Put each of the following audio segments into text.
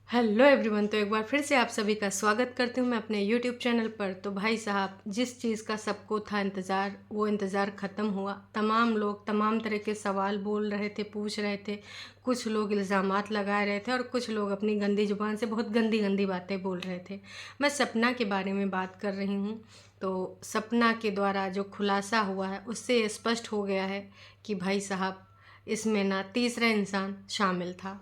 Hello everyone. तो एक बार फिर से आप सभी का स्वागत करती हूँ मैं अपने यूट्यूब चैनल पर। तो भाई साहब, जिस चीज़ का सबको था इंतज़ार, वो इंतज़ार ख़त्म हुआ। तमाम लोग तमाम तरह के सवाल बोल रहे थे, पूछ रहे थे। कुछ लोग इल्ज़ामात लगा रहे थे और कुछ लोग अपनी गंदी ज़ुबान से बहुत गंदी गंदी बातें बोल रहे थे। मैं सपना के बारे में बात कर रही हूँ। तो सपना के द्वारा जो खुलासा हुआ है उससे ये स्पष्ट हो गया है कि भाई साहब, इसमें ना तीसरा इंसान शामिल था।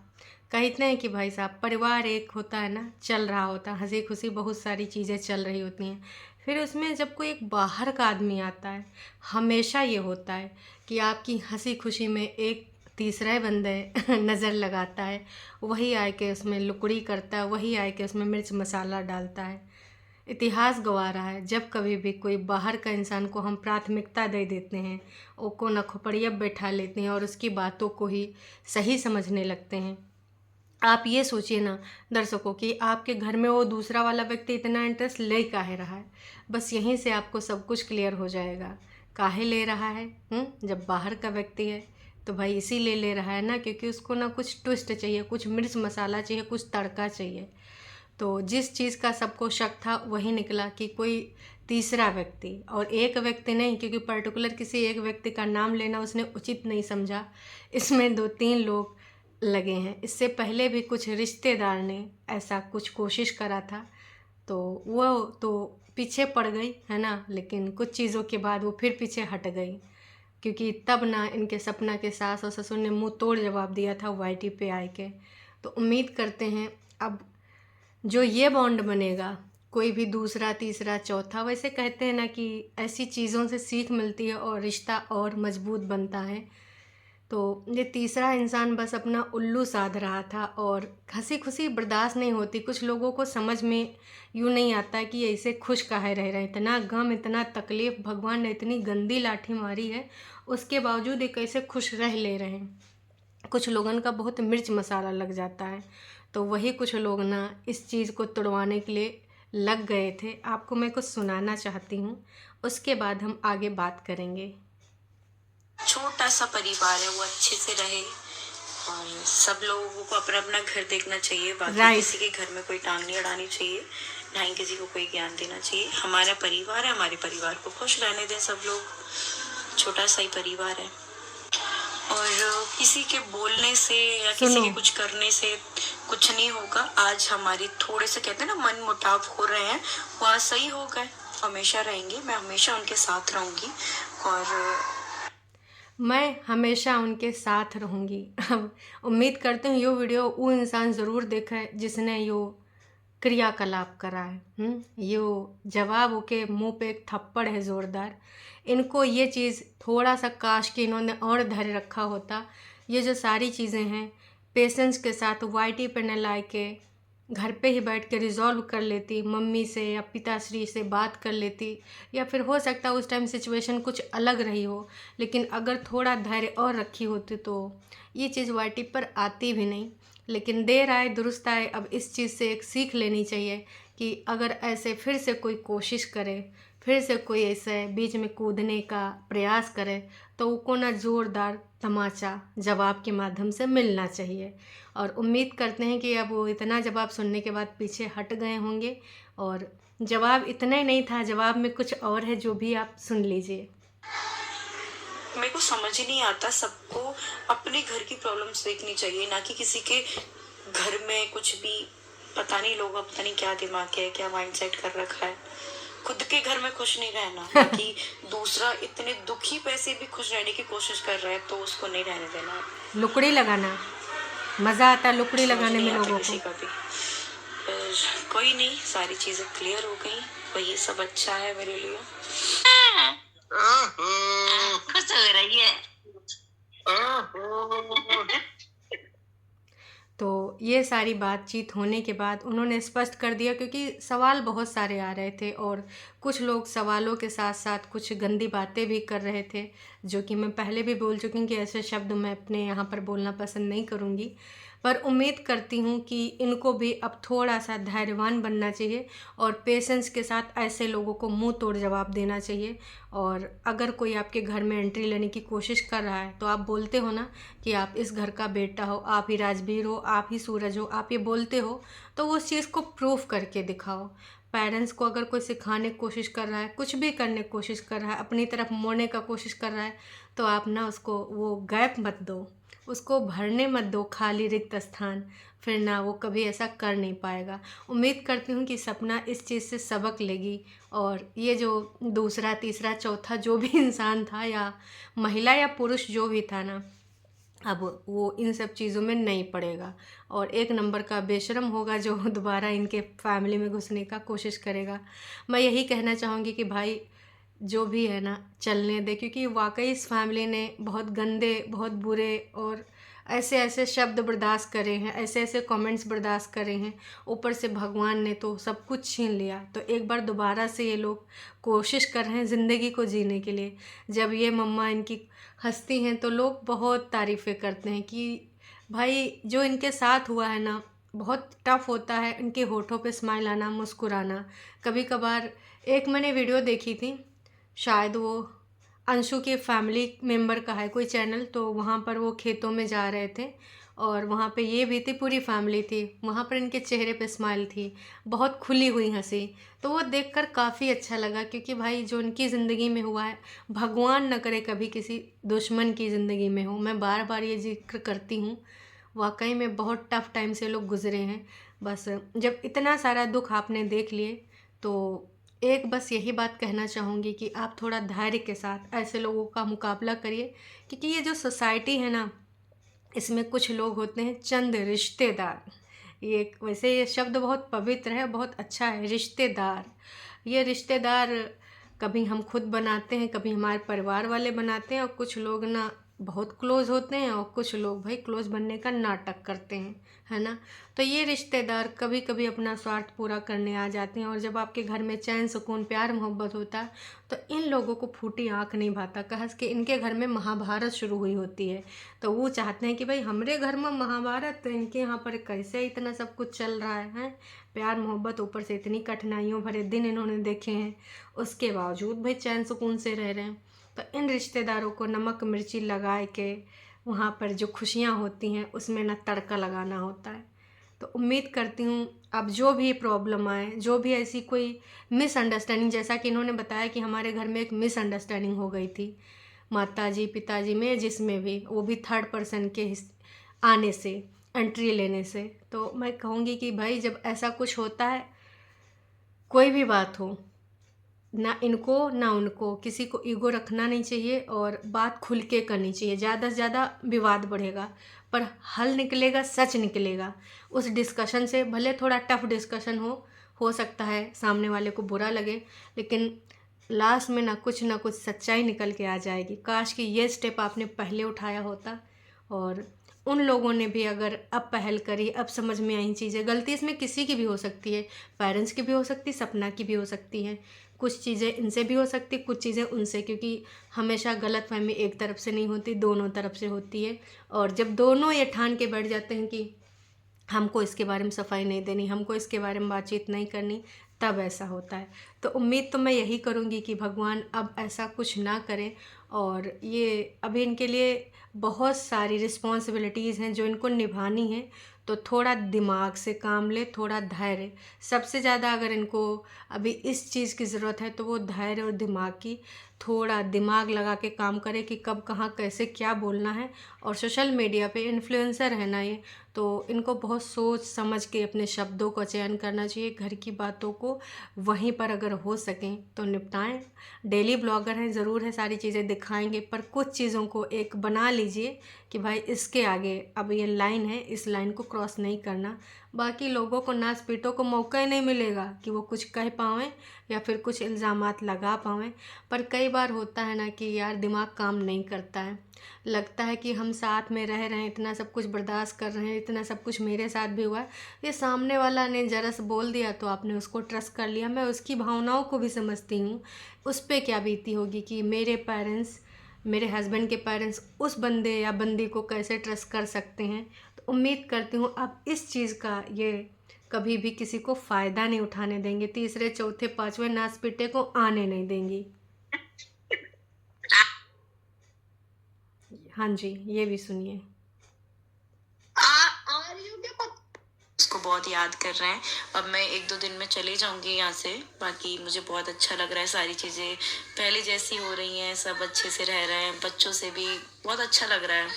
कहते हैं कि भाई साहब, परिवार एक होता है ना, चल रहा होता है, हंसी खुशी बहुत सारी चीज़ें चल रही होती हैं। फिर उसमें जब कोई एक बाहर का आदमी आता है, हमेशा ये होता है कि आपकी हंसी खुशी में एक तीसरा बंदे नज़र लगाता है। वही आए के उसमें लुकड़ी करता है, वही आए के उसमें मिर्च मसाला डालता है। इतिहास गवा रहा है, जब कभी भी कोई बाहर का इंसान को हम प्राथमिकता दे देते हैं, वो को न खोपड़िया बैठा लेते हैं और उसकी बातों को ही सही समझने लगते हैं। आप ये सोचिए ना दर्शकों कि आपके घर में वो दूसरा वाला व्यक्ति इतना इंटरेस्ट ले काहे रहा है। बस यहीं से आपको सब कुछ क्लियर हो जाएगा, काहे ले रहा है। जब बाहर का व्यक्ति है तो भाई इसीलिए ले रहा है ना, क्योंकि उसको ना कुछ ट्विस्ट चाहिए, कुछ मिर्च मसाला चाहिए, कुछ तड़का चाहिए। तो जिस चीज़ का सबको शक था वही निकला कि कोई तीसरा व्यक्ति, और एक व्यक्ति नहीं, क्योंकि पर्टिकुलर किसी एक व्यक्ति का नाम लेना उसने उचित नहीं समझा। इसमें 2-3 लोग लगे हैं। इससे पहले भी कुछ रिश्तेदार ने ऐसा कुछ कोशिश करा था, तो वो तो पीछे पड़ गई है ना, लेकिन कुछ चीज़ों के बाद वो फिर पीछे हट गई, क्योंकि तब ना इनके सपना के सास और ससुर ने मुंह तोड़ जवाब दिया था वाईटी पे आए के। तो उम्मीद करते हैं अब जो ये बॉन्ड बनेगा, कोई भी दूसरा तीसरा चौथा, वैसे कहते हैं ना कि ऐसी चीज़ों से सीख मिलती है और रिश्ता और मजबूत बनता है। तो ये तीसरा इंसान बस अपना उल्लू साध रहा था और हंसी खुशी बर्दाश्त नहीं होती। कुछ लोगों को समझ में यूँ नहीं आता कि ऐसे खुश काहे रह रहे हैं। इतना गम, इतना तकलीफ़, भगवान ने इतनी गंदी लाठी मारी है, उसके बावजूद ये कैसे खुश रह ले रहे हैं। कुछ लोगन का बहुत मिर्च मसाला लग जाता है। तो वही कुछ लोग ना इस चीज़ को तुड़वाने के लिए लग गए थे। आपको मैं कुछ सुनाना चाहती हूँ, उसके बाद हम आगे बात करेंगे। छोटा सा परिवार है, वो अच्छे से रहे और सब लोगों को अपना अपना घर देखना चाहिए। बाकी राइट। किसी के घर में कोई टांग नहीं अड़ानी चाहिए, ना ही किसी को कोई ज्ञान देना चाहिए। हमारा परिवार है, हमारे परिवार को खुश रहने दें सब लोग। छोटा सा ही परिवार है और किसी के बोलने से या किसी सुनो, के कुछ करने से कुछ नहीं होगा। आज हमारी थोड़े से कहते हैं ना मन मुटाव हो रहे हैं, वो आज सही हो गए, हमेशा रहेंगे। मैं हमेशा उनके साथ रहूंगी और मैं हमेशा उनके साथ रहूँगी। अब उम्मीद करती हूँ यो वीडियो वो इंसान ज़रूर देखा है जिसने यो क्रियाकलाप करा है। यो जवाब के मुंह पे एक थप्पड़ है ज़ोरदार। इनको ये चीज़ थोड़ा सा काश कि इन्होंने और धैर्य रखा होता। ये जो सारी चीज़ें हैं पेशेंस के साथ वाईटी पे न ला के घर पे ही बैठ के रिज़ॉल्व कर लेती, मम्मी से या पिताश्री से बात कर लेती, या फिर हो सकता है उस टाइम सिचुएशन कुछ अलग रही हो, लेकिन अगर थोड़ा धैर्य और रखी होती तो ये चीज़ वाईटी पर आती भी नहीं। लेकिन देर आए दुरुस्त आए। अब इस चीज़ से एक सीख लेनी चाहिए कि अगर ऐसे फिर से कोई कोशिश करे, फिर से कोई ऐसे बीच में कूदने का प्रयास करे, तो उसको ना ज़ोरदार तमाचा जवाब के माध्यम से मिलना चाहिए। और उम्मीद करते हैं कि अब वो इतना जवाब सुनने के बाद पीछे हट गए होंगे। और जवाब इतना ही नहीं था, जवाब में कुछ और है, जो भी आप सुन लीजिए। मेरे को समझ ही नहीं आता, सबको अपने घर की प्रॉब्लम्स देखनी चाहिए, ना कि किसी के घर में कुछ भी। पता नहीं लोगों का पता नहीं क्या दिमाग है, क्या माइंडसेट कर रखा है। खुद के घर में खुश नहीं रहना, बाकी दूसरा इतने दुखी पैसे भी खुश रहने की कोशिश कर रहा है तो उसको नहीं रहने देना। लुकड़ी लगाना, मज़ा आता है लुकड़ी समझ लगाने नहीं में आता लोगों किसी को। का भी। पर कोई नहीं, सारी चीजें क्लियर हो गई, वही सब अच्छा है मेरे लिए। खुश हो रही है। तो ये सारी बातचीत होने के बाद उन्होंने स्पष्ट कर दिया, क्योंकि सवाल बहुत सारे आ रहे थे और कुछ लोग सवालों के साथ साथ कुछ गंदी बातें भी कर रहे थे, जो कि मैं पहले भी बोल चुकी हूँ कि ऐसे शब्द मैं अपने यहाँ पर बोलना पसंद नहीं करूँगी। पर उम्मीद करती हूँ कि इनको भी अब थोड़ा सा धैर्यवान बनना चाहिए और पेशेंस के साथ ऐसे लोगों को मुंह तोड़ जवाब देना चाहिए। और अगर कोई आपके घर में एंट्री लेने की कोशिश कर रहा है तो आप बोलते हो ना कि आप इस घर का बेटा हो, आप ही राजवीर हो, आप ही सूरज हो, आप ये बोलते हो, तो वो उस चीज़ को प्रूफ करके दिखाओ। पेरेंट्स को अगर कोई सिखाने की कोशिश कर रहा है, कुछ भी करने की कोशिश कर रहा है, अपनी तरफ मोड़ने का कोशिश कर रहा है, तो आप ना उसको वो गैप मत दो, उसको भरने मत दो खाली रिक्त स्थान, फिर ना वो कभी ऐसा कर नहीं पाएगा। उम्मीद करती हूँ कि सपना इस चीज़ से सबक लेगी और ये जो दूसरा तीसरा चौथा जो भी इंसान था या महिला या पुरुष जो भी था ना, अब वो इन सब चीज़ों में नहीं पड़ेगा और एक नंबर का बेशरम होगा जो दोबारा इनके फैमिली में घुसने का कोशिश करेगा। मैं यही कहना चाहूँगी कि भाई जो भी है ना चलने दे, क्योंकि वाकई इस फैमिली ने बहुत गंदे, बहुत बुरे और ऐसे ऐसे शब्द बर्दाश्त करे हैं, ऐसे ऐसे कमेंट्स बर्दाश्त करे हैं। ऊपर से भगवान ने तो सब कुछ छीन लिया, तो एक बार दोबारा से ये लोग कोशिश कर रहे हैं ज़िंदगी को जीने के लिए। जब ये मम्मा इनकी हंसती हैं तो लोग बहुत तारीफ़ें करते हैं कि भाई जो इनके साथ हुआ है ना, बहुत टफ होता है इनके होठों पे स्माइल आना, मुस्कुराना। कभी कभार एक मैंने वीडियो देखी थी, शायद वो अंशु के फैमिली मेंबर का है कोई चैनल, तो वहाँ पर वो खेतों में जा रहे थे और वहाँ पे ये भी थी, पूरी फैमिली थी वहाँ पर, इनके चेहरे पे स्माइल थी, बहुत खुली हुई हंसी। तो वो देखकर काफ़ी अच्छा लगा, क्योंकि भाई जो उनकी ज़िंदगी में हुआ है, भगवान न करे कभी किसी दुश्मन की ज़िंदगी में हो। मैं बार बार ये जिक्र करती हूँ, वाकई में बहुत टफ टाइम से लोग गुजरे हैं। बस जब इतना सारा दुख आपने देख लिए तो एक बस यही बात कहना चाहूँगी कि आप थोड़ा धैर्य के साथ ऐसे लोगों का मुकाबला करिए, क्योंकि ये जो सोसाइटी है ना, इसमें कुछ लोग होते हैं चंद रिश्तेदार। ये वैसे ये शब्द बहुत पवित्र है, बहुत अच्छा है, रिश्तेदार। ये रिश्तेदार कभी हम खुद बनाते हैं, कभी हमारे परिवार वाले बनाते हैं, और कुछ लोग ना बहुत क्लोज होते हैं और कुछ लोग भाई क्लोज बनने का नाटक करते हैं, है ना। तो ये रिश्तेदार कभी कभी अपना स्वार्थ पूरा करने आ जाते हैं, और जब आपके घर में चैन सुकून प्यार मोहब्बत होता है तो इन लोगों को फूटी आँख नहीं भाता। कहस कि इनके घर में महाभारत शुरू हुई होती है, तो वो चाहते हैं कि भाई हमारे घर में महाभारत, तो इनके यहाँ पर कैसे इतना सब कुछ चल रहा है। प्यार मोहब्बत, ऊपर से इतनी कठिनाइयों भरे दिन इन्होंने देखे हैं, उसके बावजूद भाई चैन सुकून से रह रहे हैं। तो इन रिश्तेदारों को नमक मिर्ची लगाए के वहाँ पर जो खुशियाँ होती हैं उसमें ना तड़का लगाना होता है। तो उम्मीद करती हूँ अब जो भी प्रॉब्लम आए, जो भी ऐसी कोई मिसअंडरस्टैंडिंग, जैसा कि इन्होंने बताया कि हमारे घर में एक मिसअंडरस्टैंडिंग हो गई थी माताजी पिताजी में, जिसमें भी वो भी थर्ड पर्सन के आने से, एंट्री लेने से। तो मैं कहूँगी कि भाई जब ऐसा कुछ होता है, कोई भी बात हो, ना इनको ना उनको किसी को ईगो रखना नहीं चाहिए और बात खुल के करनी चाहिए। ज़्यादा से ज़्यादा विवाद बढ़ेगा पर हल निकलेगा, सच निकलेगा। उस डिस्कशन से भले थोड़ा टफ डिस्कशन हो सकता है सामने वाले को बुरा लगे, लेकिन लास्ट में ना कुछ सच्चाई निकल के आ जाएगी। काश कि ये स्टेप आपने पहले उठाया होता, और उन लोगों ने भी अगर अब पहल करी, अब समझ में आई चीज़ें। गलती इसमें किसी की भी हो सकती है, पेरेंट्स की भी हो सकती है, सपना की भी हो सकती है, कुछ चीज़ें इनसे भी हो सकती, कुछ चीज़ें उनसे, क्योंकि हमेशा गलतफहमी एक तरफ से नहीं होती, दोनों तरफ से होती है। और जब दोनों ये ठान के बैठ जाते हैं कि हमको इसके बारे में सफाई नहीं देनी, हमको इसके बारे में बातचीत नहीं करनी, तब ऐसा होता है। तो उम्मीद तो मैं यही करूँगी कि भगवान अब ऐसा कुछ ना करें। और ये अभी इनके लिए बहुत सारी रिस्पॉन्सिबिलिटीज़ हैं जो इनको निभानी है, तो थोड़ा दिमाग से काम ले, थोड़ा धैर्य। सबसे ज़्यादा अगर इनको अभी इस चीज़ की ज़रूरत है तो वो धैर्य और दिमाग की, थोड़ा दिमाग लगा के काम करे कि कब कहाँ कैसे क्या बोलना है। और सोशल मीडिया पे इन्फ्लुएंसर है ना ये, तो इनको बहुत सोच समझ के अपने शब्दों का चयन करना चाहिए। घर की बातों को वहीं पर अगर हो सकें तो निपटाएं। डेली ब्लॉगर हैं, ज़रूर है सारी चीज़ें दिखाएंगे, पर कुछ चीज़ों को एक बना लीजिए कि भाई इसके आगे अब ये लाइन है, इस लाइन को क्रॉस नहीं करना। बाकी लोगों को नाच पीटों को मौका ही नहीं मिलेगा कि वो कुछ कह पाएँ या फिर कुछ इल्ज़ामात लगा पाएँ। पर कई बार होता है ना कि यार दिमाग काम नहीं करता है, लगता है कि हम साथ में रह रहे हैं, इतना सब कुछ बर्दाश्त कर रहे हैं, इतना सब कुछ मेरे साथ भी हुआ है, ये सामने वाला ने जरा सा बोल दिया तो आपने उसको ट्रस्ट कर लिया। मैं उसकी भावनाओं को भी समझती हूँ, उस पर क्या बीती होगी कि मेरे पेरेंट्स, मेरे हस्बैंड के पेरेंट्स उस बंदे या बंदी को कैसे ट्रस्ट कर सकते हैं। तो तो उम्मीद करती हूँ आप इस चीज़ का ये कभी भी किसी को फ़ायदा नहीं उठाने देंगे, तीसरे चौथे पाँचवें नासपीटे को आने नहीं देंगी। हाँ जी, ये भी सुनिए। उसको बहुत याद कर रहे हैं। अब मैं 1-2 दिन में चली जाऊंगी यहाँ से। बाकी मुझे बहुत अच्छा लग रहा है, सारी चीज़ें पहले जैसी हो रही हैं, सब अच्छे से रह रहे हैं, बच्चों से भी बहुत अच्छा लग रहा है।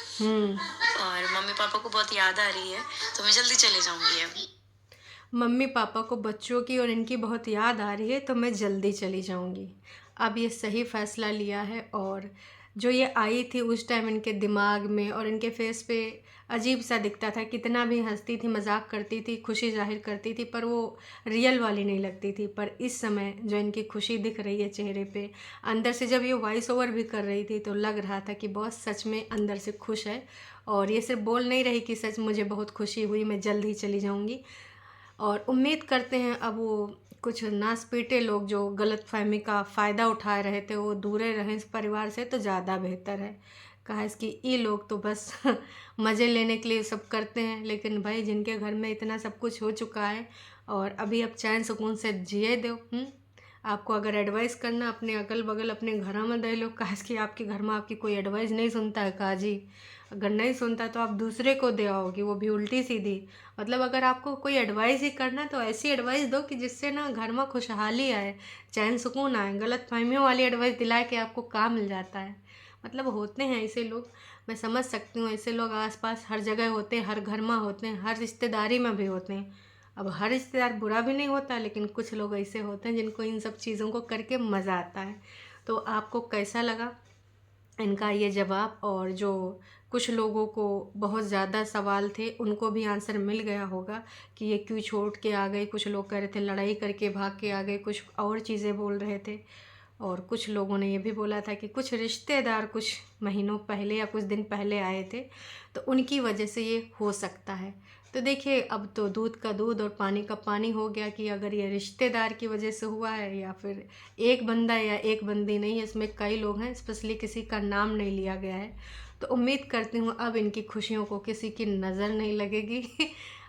और मम्मी पापा को बहुत याद आ रही है, तो मैं जल्दी चले जाऊंगी अब। मम्मी पापा को बच्चों की और इनकी बहुत याद आ रही है, तो मैं जल्दी चली जाऊंगी। अब ये सही फ़ैसला लिया है। और जो ये आई थी उस टाइम इनके दिमाग में और इनके फेस पे अजीब सा दिखता था, कितना भी हंसती थी, मजाक करती थी, खुशी जाहिर करती थी, पर वो रियल वाली नहीं लगती थी। पर इस समय जो इनकी खुशी दिख रही है चेहरे पे, अंदर से जब ये वॉइस ओवर भी कर रही थी तो लग रहा था कि बहुत सच में अंदर से खुश है। और ये सिर्फ बोल नहीं रही कि सच मुझे बहुत खुशी हुई, मैं जल्द ही चली जाऊंगी। और उम्मीद करते हैं अब वो कुछ नासपीटे लोग जो गलतफहमी का फ़ायदा उठा रहे थे वो दूरे रहें इस परिवार से, तो ज़्यादा बेहतर है। कहा कि ये लोग तो बस मज़े लेने के लिए सब करते हैं, लेकिन भाई जिनके घर में इतना सब कुछ हो चुका है और अभी अब चैन सुकून से जिए दो। आपको अगर एडवाइस करना अपने अगल बगल अपने घर में दे लो। कहा कि आपके घर में आपकी कोई एडवाइस नहीं सुनता है का जी? अगर नहीं सुनता तो आप दूसरे को दे आओगी, वो भी उल्टी सीधी। मतलब अगर आपको कोई एडवाइस ही करना है तो ऐसी एडवाइस दो कि जिससे ना घर में खुशहाली आए, चैन सुकून आए। गलत फहमियों वाली एडवाइस दिला के आपको काम मिल जाता है। मतलब होते हैं ऐसे लोग, मैं समझ सकती हूँ। ऐसे लोग आसपास हर जगह होते हैं, हर घर में होते हैं, हर रिश्तेदारी में भी होते हैं। अब हर रिश्तेदार बुरा भी नहीं होता, लेकिन कुछ लोग ऐसे होते हैं जिनको इन सब चीज़ों को करके मज़ा आता है। तो आपको कैसा लगा इनका ये जवाब? और जो कुछ लोगों को बहुत ज़्यादा सवाल थे उनको भी आंसर मिल गया होगा कि ये क्यों छोड़ के आ गए। कुछ लोग कह रहे थे लड़ाई करके भाग के आ गए, कुछ और चीज़ें बोल रहे थे। और कुछ लोगों ने ये भी बोला था कि कुछ रिश्तेदार कुछ महीनों पहले या कुछ दिन पहले आए थे, तो उनकी वजह से ये हो सकता है। तो देखिए, अब तो दूध का दूध और पानी का पानी हो गया कि अगर ये रिश्तेदार की वजह से हुआ है या फिर एक बंदा या एक बंदी नहीं है, इसमें कई लोग हैं, स्पेशली किसी का नाम नहीं लिया गया है। तो उम्मीद करती हूँ अब इनकी खुशियों को किसी की नज़र नहीं लगेगी।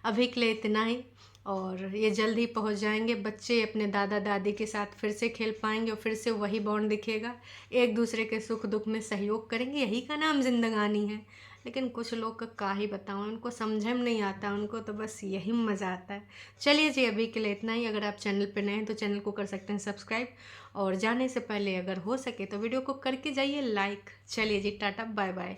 अभी के लिए इतना ही। और ये जल्द ही पहुंच जाएंगे, बच्चे अपने दादा दादी के साथ फिर से खेल पाएंगे और फिर से वही बॉन्ड दिखेगा, एक दूसरे के सुख दुख में सहयोग करेंगे। यही का नाम जिंदगानी है। लेकिन कुछ लोग का ही बताऊँ, उनको समझ में नहीं आता, उनको तो बस यही मज़ा आता है। चलिए जी, अभी के लिए इतना ही। अगर आप चैनल पर नए हैं तो चैनल को कर सकते हैं सब्सक्राइब, और जाने से पहले अगर हो सके तो वीडियो को करके जाइए लाइक। चलिए जी, टाटा बाय बाय।